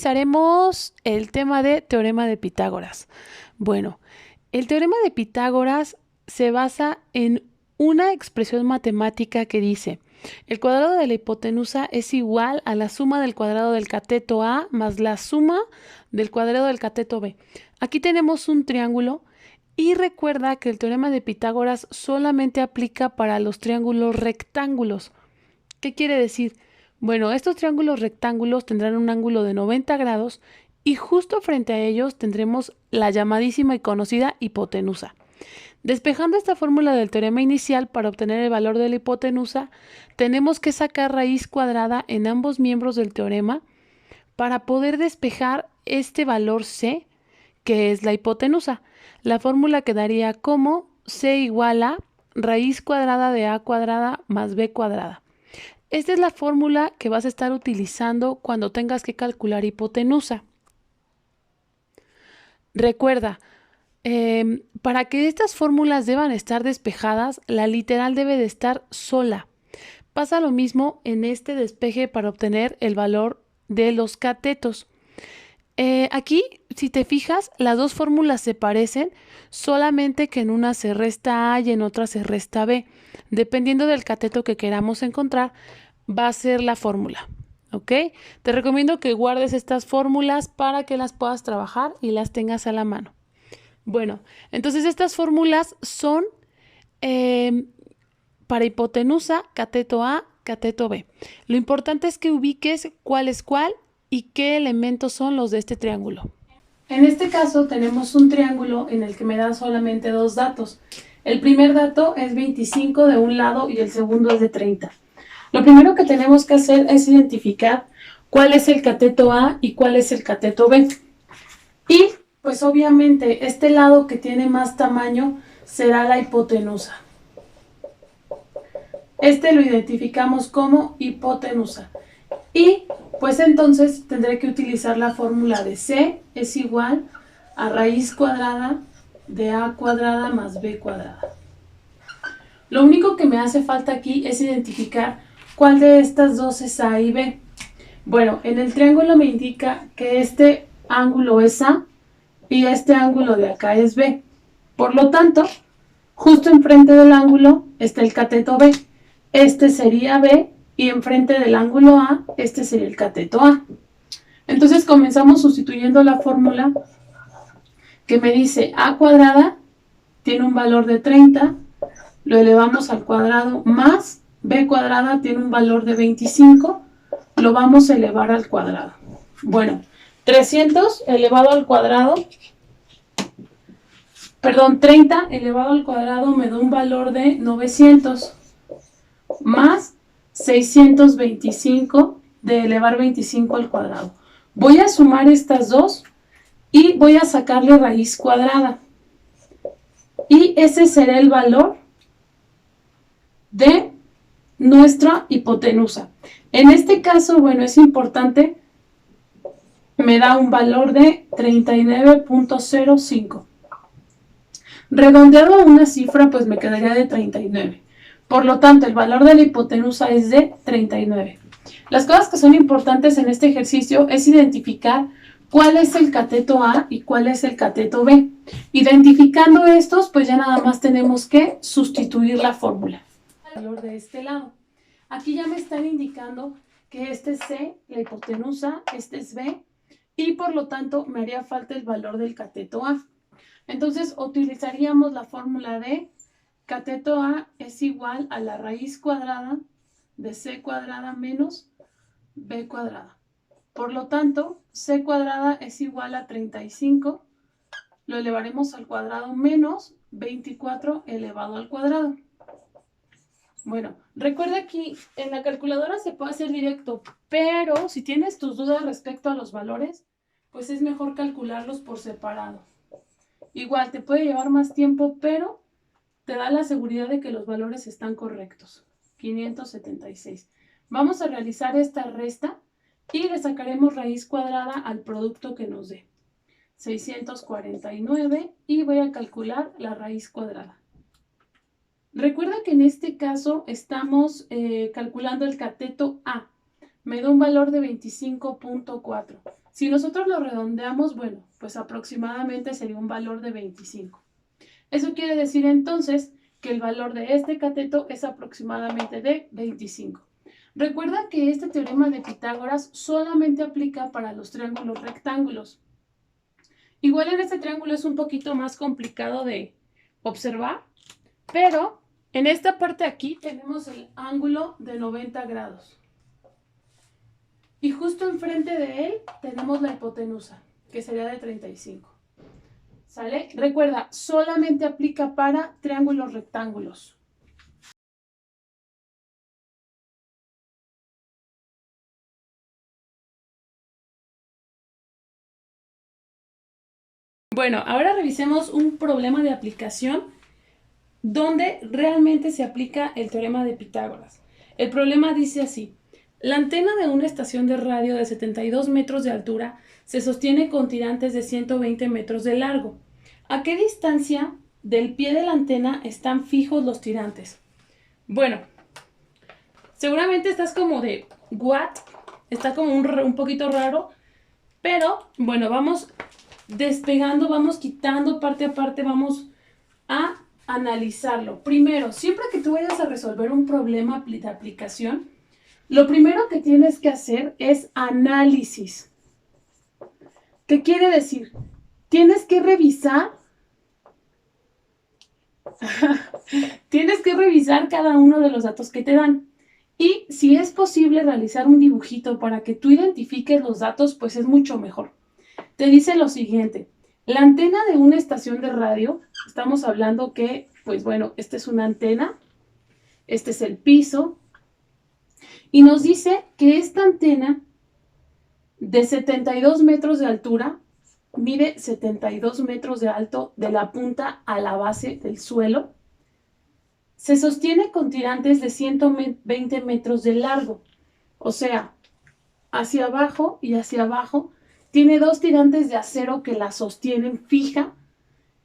revisaremos el tema de teorema de Pitágoras. Bueno, el teorema de Pitágoras se basa en una expresión matemática que dice: el cuadrado de la hipotenusa es igual a la suma del cuadrado del cateto A más la suma del cuadrado del cateto B. Aquí tenemos un triángulo y recuerda que el teorema de Pitágoras solamente aplica para los triángulos rectángulos. ¿Qué quiere decir? Bueno, estos triángulos rectángulos tendrán un ángulo de 90 grados y justo frente a ellos tendremos la llamadísima y conocida hipotenusa. Despejando esta fórmula del teorema inicial para obtener el valor de la hipotenusa, tenemos que sacar raíz cuadrada en ambos miembros del teorema para poder despejar este valor C, que es la hipotenusa. La fórmula quedaría como C igual a raíz cuadrada de A cuadrada más B cuadrada. Esta es la fórmula que vas a estar utilizando cuando tengas que calcular hipotenusa. Recuerda, para que estas fórmulas deban estar despejadas, la literal debe de estar sola. Pasa lo mismo en este despeje para obtener el valor de los catetos. Aquí, si te fijas, las dos fórmulas se parecen, solamente que en una se resta A y en otra se resta B. Dependiendo del cateto que queramos encontrar, va a ser la fórmula, ¿ok? Te recomiendo que guardes estas fórmulas para que las puedas trabajar y las tengas a la mano. Bueno, entonces estas fórmulas son para hipotenusa, cateto A, cateto B. Lo importante es que ubiques cuál es cuál y qué elementos son los de este triángulo. En este caso tenemos un triángulo en el que me dan solamente dos datos. El primer dato es 25 de un lado y el segundo es de 30. Lo primero que tenemos que hacer es identificar cuál es el cateto A y cuál es el cateto B. Y pues obviamente este lado que tiene más tamaño será la hipotenusa. Este lo identificamos como hipotenusa. Y pues entonces tendré que utilizar la fórmula de C es igual a raíz cuadrada de A cuadrada más B cuadrada. Lo único que me hace falta aquí es identificar cuál de estas dos es A y B. Bueno, en el triángulo me indica que este ángulo es A y este ángulo de acá es B. Por lo tanto, justo enfrente del ángulo está el cateto B. Este sería B y enfrente del ángulo A, este sería el cateto A. Entonces comenzamos sustituyendo la fórmula que me dice A cuadrada tiene un valor de 30, lo elevamos al cuadrado, más B cuadrada tiene un valor de 25, lo vamos a elevar al cuadrado. Bueno, 300 elevado al cuadrado, 30 elevado al cuadrado me da un valor de 900, más 625 de elevar 25 al cuadrado. Voy a sumar estas dos y voy a sacarle raíz cuadrada. Y ese será el valor de nuestra hipotenusa. En este caso, bueno, es importante, me da un valor de 39.05. Redondeado a una cifra, pues me quedaría de 39. Por lo tanto, el valor de la hipotenusa es de 39. Las cosas que son importantes en este ejercicio es identificar cuál es el cateto A y cuál es el cateto B. Identificando estos, pues ya nada más tenemos que sustituir la fórmula. El valor de este lado. Aquí ya me están indicando que este es C, la hipotenusa, este es B, y por lo tanto me haría falta el valor del cateto A. Entonces utilizaríamos la fórmula de cateto A es igual a la raíz cuadrada de C cuadrada menos B cuadrada. Por lo tanto, C cuadrada es igual a 35, lo elevaremos al cuadrado menos 24 elevado al cuadrado. Bueno, recuerda aquí en la calculadora se puede hacer directo, pero si tienes tus dudas respecto a los valores, pues es mejor calcularlos por separado. Igual te puede llevar más tiempo, pero te da la seguridad de que los valores están correctos. 576. Vamos a realizar esta resta y le sacaremos raíz cuadrada al producto que nos dé. 649 y voy a calcular la raíz cuadrada. Recuerda que en este caso estamos calculando el cateto A. Me da un valor de 25.4. Si nosotros lo redondeamos, bueno, pues aproximadamente sería un valor de 25. Eso quiere decir entonces que el valor de este cateto es aproximadamente de 25. Recuerda que este teorema de Pitágoras solamente aplica para los triángulos rectángulos. Igual en este triángulo es un poquito más complicado de observar, pero en esta parte aquí tenemos el ángulo de 90 grados. Y justo enfrente de él tenemos la hipotenusa, que sería de 35. ¿Sale? Recuerda, solamente aplica para triángulos rectángulos. Bueno, ahora revisemos un problema de aplicación donde realmente se aplica el teorema de Pitágoras. El problema dice así: la antena de una estación de radio de 72 metros de altura se sostiene con tirantes de 120 metros de largo. ¿A qué distancia del pie de la antena están fijos los tirantes? Bueno, seguramente estás como de ¿what? Está como un poquito raro, pero bueno, vamos despegando, vamos quitando parte a parte, vamos a analizarlo. Primero, siempre que tú vayas a resolver un problema de aplicación, lo primero que tienes que hacer es análisis. ¿Qué quiere decir? Tienes que revisar tienes que revisar cada uno de los datos que te dan. Y si es posible realizar un dibujito para que tú identifiques los datos, pues es mucho mejor. Te dice lo siguiente: la antena de una estación de radio, estamos hablando que, pues bueno, esta es una antena, este es el piso, y nos dice que esta antena de 72 metros de altura mide 72 metros de alto de la punta a la base del suelo. Se sostiene con tirantes de 120 metros de largo, o sea, hacia abajo y hacia abajo. Tiene dos tirantes de acero que la sostienen fija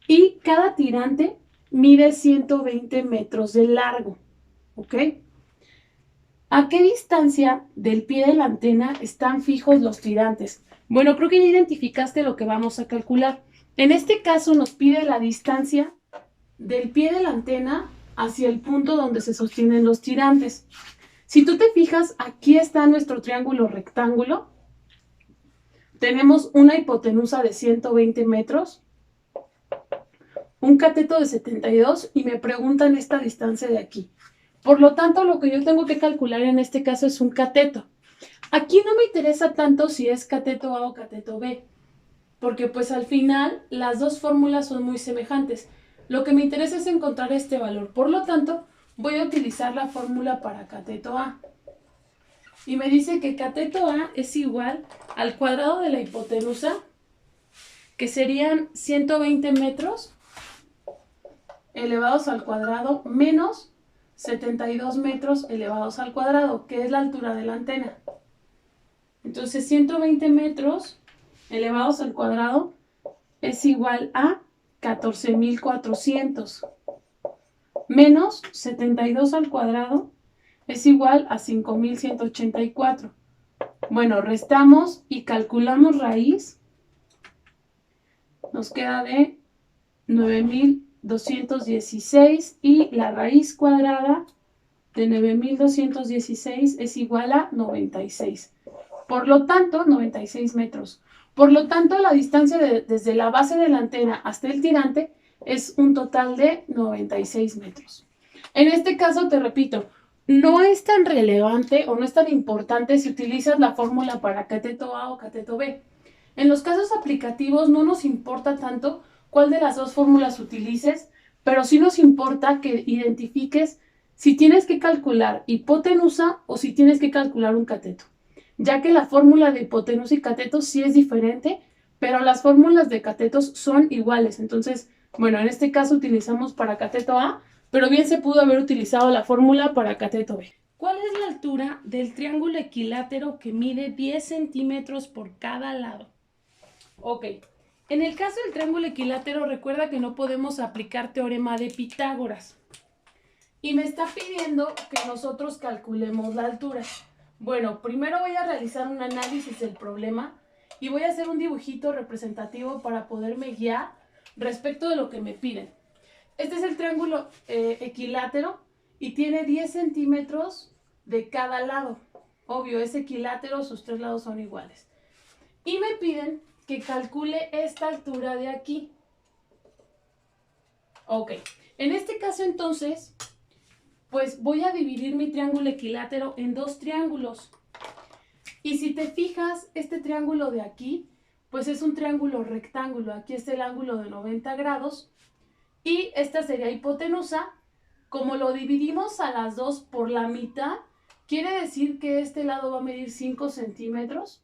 y cada tirante mide 120 metros de largo, ¿ok? ¿A qué distancia del pie de la antena están fijos los tirantes? Bueno, creo que ya identificaste lo que vamos a calcular. En este caso nos pide la distancia del pie de la antena hacia el punto donde se sostienen los tirantes. Si tú te fijas, aquí está nuestro triángulo rectángulo. Tenemos una hipotenusa de 120 metros, un cateto de 72 y me preguntan esta distancia de aquí. Por lo tanto, lo que yo tengo que calcular en este caso es un cateto. Aquí no me interesa tanto si es cateto A o cateto B, porque pues al final las dos fórmulas son muy semejantes. Lo que me interesa es encontrar este valor. Por lo tanto, voy a utilizar la fórmula para cateto A. Y me dice que cateto A es igual al cuadrado de la hipotenusa, que serían 120 metros elevados al cuadrado menos 72 metros elevados al cuadrado, que es la altura de la antena. Entonces 120 metros elevados al cuadrado es igual a 14.400 menos 72 al cuadrado es igual a 5.184. Bueno, restamos y calculamos raíz. Nos queda de 9.216 y la raíz cuadrada de 9.216 es igual a 96. Por lo tanto, 96 metros. Por lo tanto, la distancia desde la base de la antena hasta el tirante es un total de 96 metros. En este caso, te repito, no es tan relevante o no es tan importante si utilizas la fórmula para cateto A o cateto B. En los casos aplicativos no nos importa tanto cuál de las dos fórmulas utilices, pero sí nos importa que identifiques si tienes que calcular hipotenusa o si tienes que calcular un cateto, ya que la fórmula de hipotenusa y cateto sí es diferente, pero las fórmulas de catetos son iguales. Entonces, bueno, en este caso utilizamos para cateto A, pero bien se pudo haber utilizado la fórmula para cateto B. ¿Cuál es la altura del triángulo equilátero que mide 10 centímetros por cada lado? Ok, en el caso del triángulo equilátero, recuerda que no podemos aplicar teorema de Pitágoras. Y me está pidiendo que nosotros calculemos la altura. Bueno, primero voy a realizar un análisis del problema y voy a hacer un dibujito representativo para poderme guiar respecto de lo que me piden. Este es el triángulo equilátero y tiene 10 centímetros de cada lado. Obvio, es equilátero, sus tres lados son iguales. Y me piden que calcule esta altura de aquí. Ok, en este caso entonces, pues voy a dividir mi triángulo equilátero en dos triángulos. Y si te fijas, este triángulo de aquí, pues es un triángulo rectángulo. Aquí está el ángulo de 90 grados. Y esta sería hipotenusa. Como lo dividimos a las dos por la mitad, quiere decir que este lado va a medir 5 centímetros.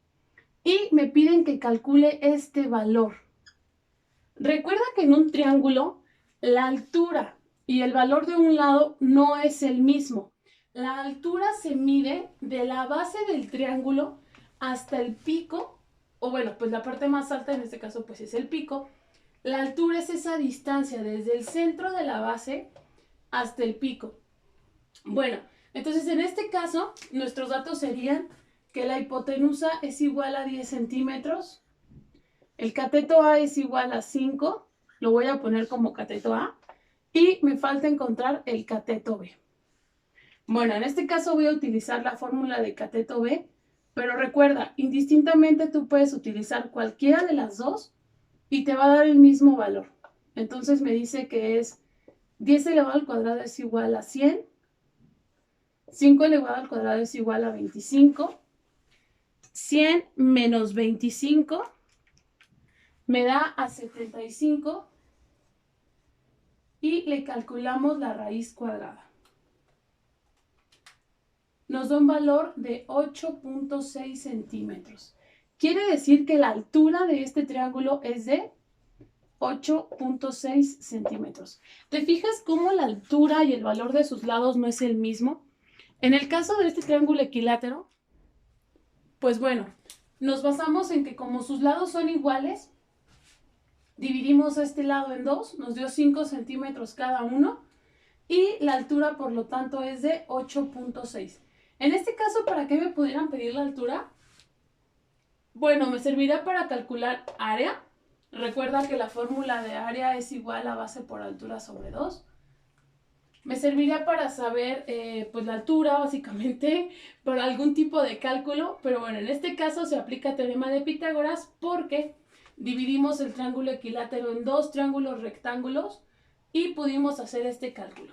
Y me piden que calcule este valor. Recuerda que en un triángulo, la altura y el valor de un lado no es el mismo. La altura se mide de la base del triángulo hasta el pico, o bueno, pues la parte más alta en este caso pues es el pico. La altura es esa distancia desde el centro de la base hasta el pico. Bueno, entonces en este caso nuestros datos serían que la hipotenusa es igual a 10 centímetros, el cateto A es igual a 5, lo voy a poner como cateto A, y me falta encontrar el cateto B. Bueno, en este caso voy a utilizar la fórmula de cateto B, pero recuerda, indistintamente tú puedes utilizar cualquiera de las dos y te va a dar el mismo valor. Entonces me dice que es 10 elevado al cuadrado es igual a 100, 5 elevado al cuadrado es igual a 25, 100 menos 25 me da a 75 y le calculamos la raíz cuadrada. Nos da un valor de 8.6 centímetros. Quiere decir que la altura de este triángulo es de 8.6 centímetros. ¿Te fijas cómo la altura y el valor de sus lados no es el mismo? En el caso de este triángulo equilátero, pues bueno, nos basamos en que como sus lados son iguales, dividimos este lado en dos, nos dio 5 centímetros cada uno y la altura por lo tanto es de 8.6. En este caso, ¿para qué me pudieran pedir la altura? Bueno, me servirá para calcular área. Recuerda que la fórmula de área es igual a base por altura sobre 2. Me serviría para saber pues la altura básicamente, para algún tipo de cálculo, pero bueno, en este caso se aplica teorema de Pitágoras porque dividimos el triángulo equilátero en dos triángulos rectángulos y pudimos hacer este cálculo.